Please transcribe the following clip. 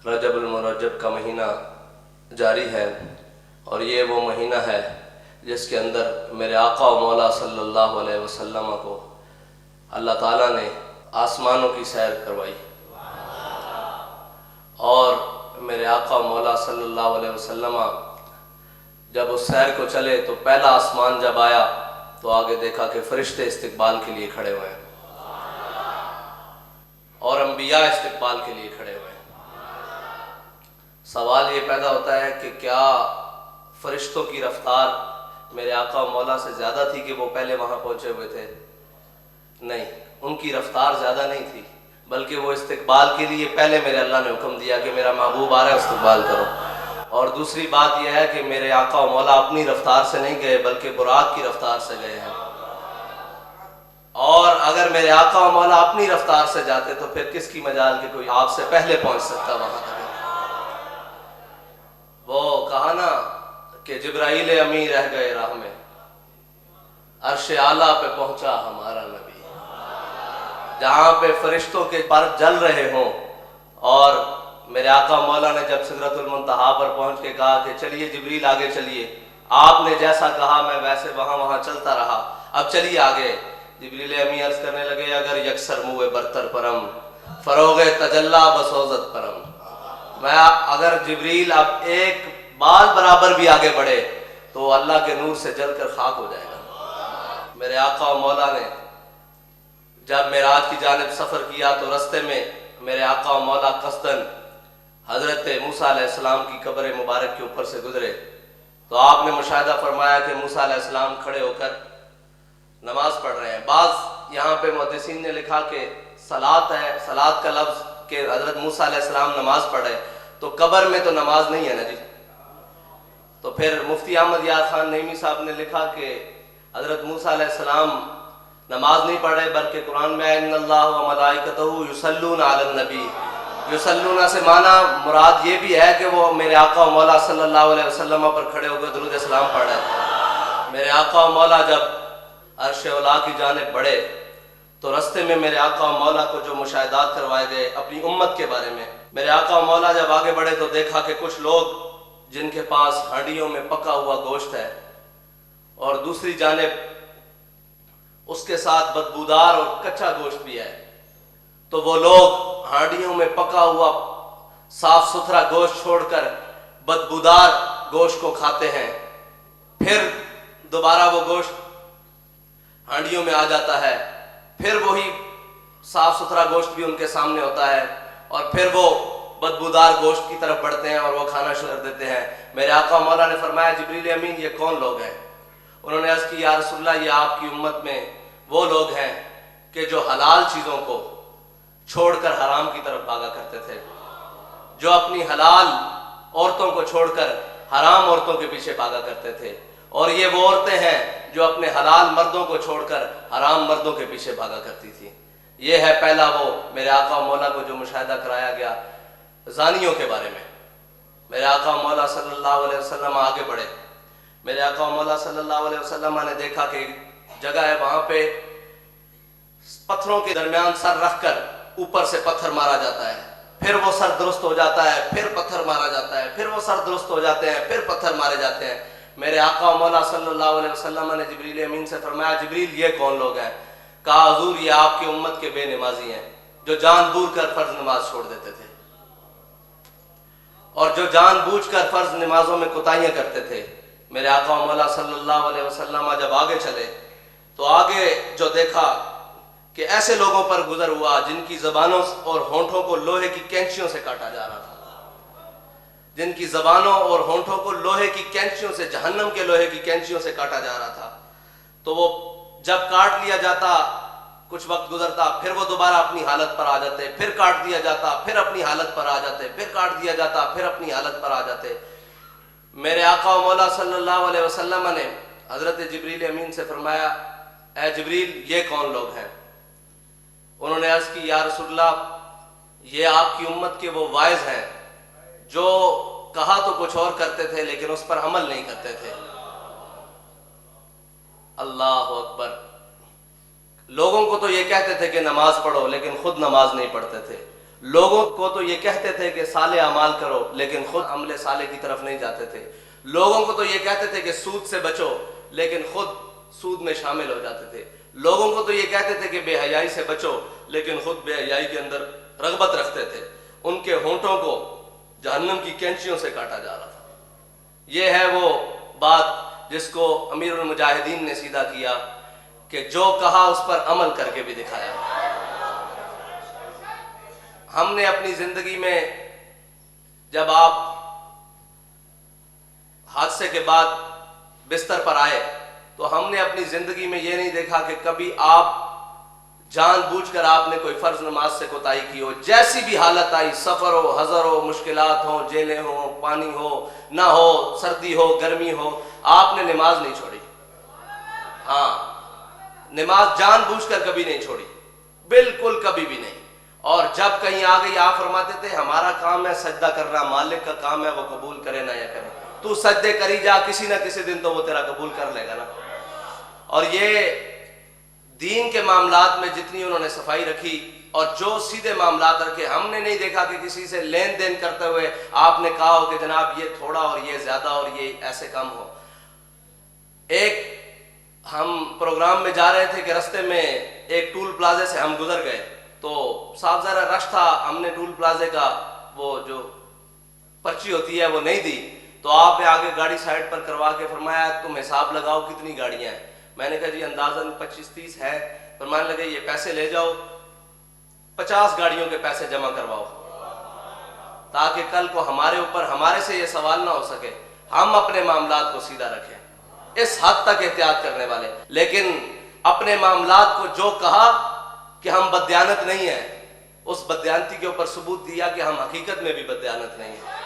رجب المرجب کا مہینہ جاری ہے اور یہ وہ مہینہ ہے جس کے اندر میرے آقا و مولا صلی اللہ علیہ وسلم کو اللہ تعالیٰ نے آسمانوں کی سیر کروائی، اور میرے آقا و مولا صلی اللہ علیہ وسلم جب اس سیر کو چلے تو پہلا آسمان جب آیا تو آگے دیکھا کہ فرشتے استقبال کے لیے کھڑے ہوئے ہیں اور انبیاء استقبال کے لیے کھڑے ہوئے ہیں۔ سوال یہ پیدا ہوتا ہے کہ کیا فرشتوں کی رفتار میرے آقا و مولا سے زیادہ تھی کہ وہ پہلے وہاں پہنچے ہوئے تھے؟ نہیں، ان کی رفتار زیادہ نہیں تھی، بلکہ وہ استقبال کے لیے پہلے میرے اللہ نے حکم دیا کہ میرا محبوب آ رہا ہے، استقبال کرو۔ اور دوسری بات یہ ہے کہ میرے آقا و مولا اپنی رفتار سے نہیں گئے بلکہ براق کی رفتار سے گئے ہیں، اور اگر میرے آقا و مولا اپنی رفتار سے جاتے تو پھر کس کی مجال کہ کوئی آپ سے پہلے پہنچ سکتا وہاں تک۔ وہ کہا نا کہ جبرائیل امی رہ گئے راہ میں، عرش اعلیٰ پہ پہنچا ہمارا نبی۔ جہاں پہ فرشتوں کے پر جل رہے ہوں، اور میرے آقا مولا نے جب سدرۃ المنتہا پر پہنچ کے کہا کہ چلیے جبریل آگے چلیے، آپ نے جیسا کہا میں ویسے وہاں چلتا رہا، اب چلیے آگے۔ جبریل امی عرض کرنے لگے اگر یکسر منہ برتر پرم فروغ تجلا بسوزت پرم، میں اگر جبریل اب ایک بال برابر بھی آگے بڑھے تو اللہ کے نور سے جل کر خاک ہو جائے گا۔ میرے آقا و مولا نے جب معراج کی جانب سفر کیا تو رستے میں میرے آقا و مولا قصداً حضرت موسیٰ علیہ السلام کی قبر مبارک کے اوپر سے گزرے تو آپ نے مشاہدہ فرمایا کہ موسیٰ علیہ السلام کھڑے ہو کر نماز پڑھ رہے ہیں۔ بعض یہاں پہ محدثین نے لکھا کہ صلاۃ ہے، صلاۃ کا لفظ کہ حضرت موسیٰ علیہ السلام نماز پڑھ رہے، تو قبر میں تو نماز نہیں ہے نا جی۔ تو پھر مفتی احمد یار خان نعیمی صاحب نے لکھا کہ حضرت موسیٰ علیہ السلام نماز نہیں پڑھ رہے بلکہ قرآن میں ان اللہ و ملائکتہ یصلون علی النبی، یصلون سے معنی مراد یہ بھی ہے کہ وہ میرے آقا و مولا صلی اللہ علیہ وسلم پر کھڑے ہو کر درود السلام پڑھ رہے تھے۔ میرے آقا و مولا جب عرش اولا کی جانب بڑھے تو رستے میں میرے آقا و مولا کو جو مشاہدات کروائے گئے اپنی امت کے بارے میں، میرے آقا و مولا جب آگے بڑھے تو دیکھا کہ کچھ لوگ جن کے پاس ہانڈیوں میں پکا ہوا گوشت ہے اور دوسری جانب اس کے ساتھ بدبودار اور کچا گوشت بھی ہے، تو وہ لوگ ہانڈیوں میں پکا ہوا صاف ستھرا گوشت چھوڑ کر بدبودار گوشت کو کھاتے ہیں، پھر دوبارہ وہ گوشت ہانڈیوں میں آ جاتا ہے، پھر وہی صاف ستھرا گوشت بھی ان کے سامنے ہوتا ہے، اور پھر وہ بدبودار گوشت کی طرف بڑھتے ہیں اور وہ کھانا شروع کر دیتے ہیں۔ میرے آقا مولا نے فرمایا جبریل امین یہ کون لوگ ہیں؟ انہوں نے عرض کی یا رسول اللہ یہ آپ کی امت میں وہ لوگ ہیں کہ جو حلال چیزوں کو چھوڑ کر حرام کی طرف بھاگا کرتے تھے، جو اپنی حلال عورتوں کو چھوڑ کر حرام عورتوں کے پیچھے بھاگا کرتے تھے، اور یہ وہ عورتیں ہیں جو اپنے حلال مردوں کو چھوڑ کر حرام مردوں کے پیچھے بھاگا کرتی تھی۔ یہ ہے پہلا وہ میرے آقا و مولا کو جو مشاہدہ کرایا گیا زانیوں کے بارے میں۔ میرے آقا و مولا صلی اللہ علیہ وسلم آگے بڑھے، میرے آقا و مولا صلی اللہ علیہ وسلم نے دیکھا کہ جگہ ہے وہاں پہ پتھروں کے درمیان سر رکھ کر اوپر سے پتھر مارا جاتا ہے، پھر وہ سر درست ہو جاتا ہے، پھر پتھر مارا جاتا ہے، پھر وہ سر درست ہو جاتے ہیں، پھر پتھر مارے جاتے ہیں۔ میرے آقا و مولا صلی اللہ علیہ وسلم نے جبریل امین سے فرمایا جبریل یہ کون لوگ ہیں؟ کہا حضور یہ آپ کی امت کے بے نمازی ہیں جو جان بوجھ کر فرض نماز چھوڑ دیتے تھے، اور جو جان بوجھ کر فرض نمازوں میں کوتاہیاں کرتے تھے۔ میرے آقا و مولا صلی اللہ علیہ وسلم جب آگے چلے تو آگے جو دیکھا کہ ایسے لوگوں پر گزر ہوا جن کی زبانوں اور ہونٹوں کو لوہے کی کینچیوں سے کاٹا جا رہا تھا، جن کی زبانوں اور ہونٹوں کو لوہے کی کینچیوں سے، جہنم کے لوہے کی کینچیوں سے کاٹا جا رہا تھا۔ تو وہ جب کاٹ لیا جاتا کچھ وقت گزرتا پھر وہ دوبارہ اپنی حالت پر آ جاتے، پھر کاٹ دیا جاتا پھر اپنی حالت پر آ جاتے، پھر کاٹ دیا جاتا پھر اپنی حالت پر آ جاتے۔ میرے آقا و مولا صلی اللہ علیہ وسلم نے حضرت جبریل امین سے فرمایا اے جبریل یہ کون لوگ ہیں؟ انہوں نے عرض کی یا رسول اللہ یہ آپ کی امت کے وہ وائز ہیں جو کہا تو کچھ اور کرتے تھے لیکن اس پر عمل نہیں کرتے تھے۔ اللہ اکبر۔ لوگوں کو تو یہ کہتے تھے کہ نماز پڑھو لیکن خود نماز نہیں پڑھتے تھے، لوگوں کو تو یہ کہتے تھے کہ صالح اعمال کرو لیکن خود عمل صالح کی طرف نہیں جاتے تھے. لوگوں کو تو یہ کہتے تھے کہ سود سے بچو لیکن خود سود میں شامل ہو جاتے تھے. لوگوں کو تو یہ کہتے تھے کہ بے حیائی سے بچو لیکن خود بے حیائی کے اندر رغبت رکھتے تھے. ان کے ہونٹوں کو جہنم کی کینچیوں سے کاٹا جا رہا تھا. یہ ہے وہ بات جس کو امیر المجاہدین نے سیدھا کیا کہ جو کہا اس پر عمل کر کے بھی دکھایا. ہم نے اپنی زندگی میں جب آپ حادثے کے بعد بستر پر آئے تو ہم نے اپنی زندگی میں یہ نہیں دیکھا کہ کبھی آپ جان بوجھ کر آپ نے کوئی فرض نماز سے کوتاہی کی ہو. جیسی بھی حالت آئی، سفر ہو، حضر ہو، مشکلات ہوں، جیلیں ہوں، پانی ہو نہ ہو، سردی ہو، گرمی ہو، آپ نے نماز نہیں چھوڑی. ہاں، نماز جان بوجھ کر کبھی نہیں چھوڑی، بالکل کبھی بھی نہیں. اور جب کہیں آ گئی آپ فرماتے تھے ہمارا کام ہے سجدہ کرنا، مالک کا کام ہے وہ قبول کرے نہ یا کرے. تو سجدے کری جا، کسی نہ کسی دن تو وہ تیرا قبول کر لے گا نا. اور یہ دین کے معاملات میں جتنی انہوں نے صفائی رکھی اور جو سیدھے معاملات رکھے، ہم نے نہیں دیکھا کہ کسی سے لین دین کرتے ہوئے آپ نے کہا ہو کہ جناب یہ تھوڑا اور یہ زیادہ اور یہ ایسے کم ہو. ایک ہم پروگرام میں جا رہے تھے کہ رستے میں ایک ٹول پلازے سے ہم گزر گئے تو صاحب ذرا رش تھا، ہم نے ٹول پلازے کا وہ جو پرچی ہوتی ہے وہ نہیں دی تو آپ نے آگے گاڑی سائڈ پر کروا کے فرمایا تم حساب لگاؤ کتنی گاڑیاں ہیں. میں نے کہا جی اندازاً 25-30 ہے. فرمانے لگے یہ پیسے لے جاؤ 50 گاڑیوں کے پیسے جمع کرواؤ تاکہ کل کو ہمارے اوپر ہمارے سے یہ سوال نہ ہو سکے. ہم اپنے معاملات کو سیدھا رکھیں، اس حد تک احتیاط کرنے والے. لیکن اپنے معاملات کو جو کہا کہ ہم بددیانت نہیں ہیں، اس بددیانتی کے اوپر ثبوت دیا کہ ہم حقیقت میں بھی بددیانت نہیں ہیں.